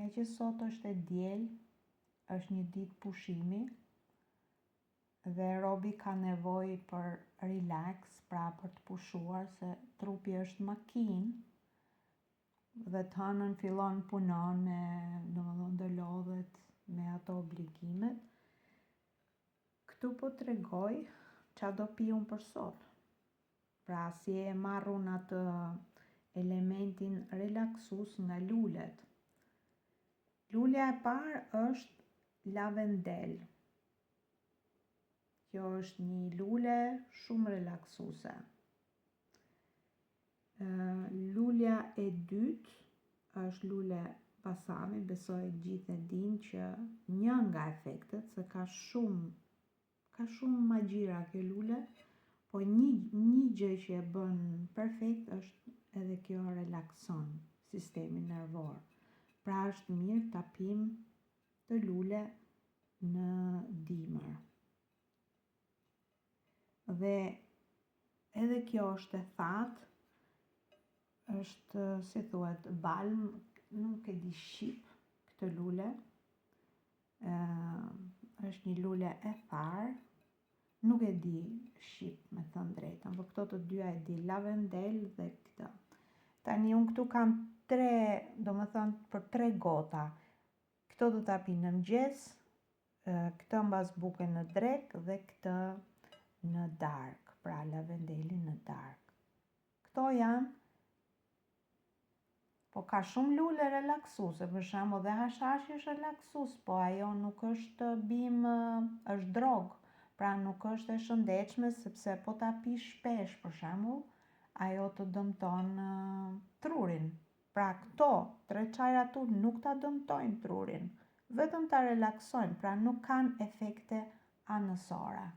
me që sot është e diel, është një ditë pushimi dhe robi ka nevojë për relax, pra për të pushuar, se trupi është makinë dhe të hënën fillon punon me, domethënë do lodhet me ato obligimet. Këtu po t'rregoj ç'a do pi unë për sot. Pra si e marrun atë elementin relaksues nga lulet. Lulja e parë është lavendel. Kjo është një lule shumë relaksuese. Lulja e dytë është lule basami, besoj gjithë e dinë që një nga efektet, se ka shumë magjira kjo lule, po një gjë që e bën perfekt është edhe kjo relakson sistemin nervor. Pra është mirë ta pim të lule në dimër. Dhe edhe kjo është e thatë, është, si thuhet, balm, nuk e di shqip këtë lule. Është një lule e tharë, nuk e di shqip me thënë drejtën, por këto të dyja e di, lavendel dhe këtë. Tani unë këtu kam për 3 gota. Këto do ta pi në mëngjes, këtë mbas buke në drekë dhe këtë në darkë, pra lavendelin në darkë. Këto janë, po ka shumë lule relaksuese, për shembull dhe hashashi është relaksues, po ajo nuk është bimë, është drogë, pra nuk është e shëndetshme sepse po ta pish shpesh, për shembull, ajo të dëmton trurin. Pra këto 3 çajra tu nuk ta dëmtojnë trurin, vetëm ta relaksojnë, pra nuk kanë efekte anësore.